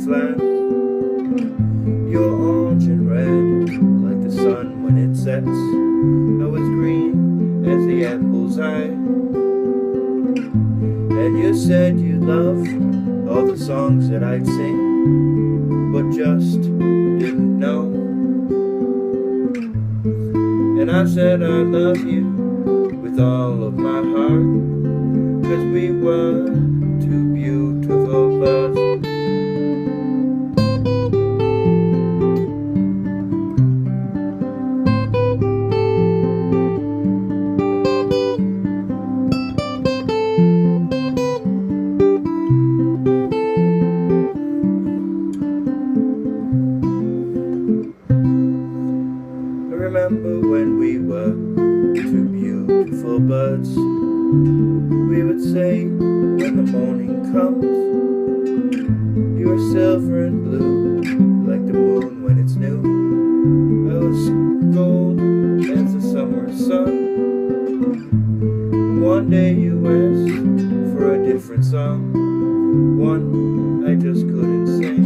flat. You're orange and red, like the sun when it sets. I was green as the apple's eye. And you said you loved all the songs that I'd sing, but just didn't know. And I said I love you with all of my heart, 'cause we were two beautiful birds. Remember when we were two beautiful birds? We would say when the morning comes, you are silver and blue, like the moon when it's new. I was gold as the summer sun. One day you asked for a different song, one I just couldn't sing.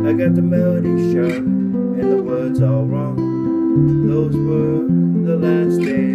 I got the melody sharp and the words all wrong. Those were the last days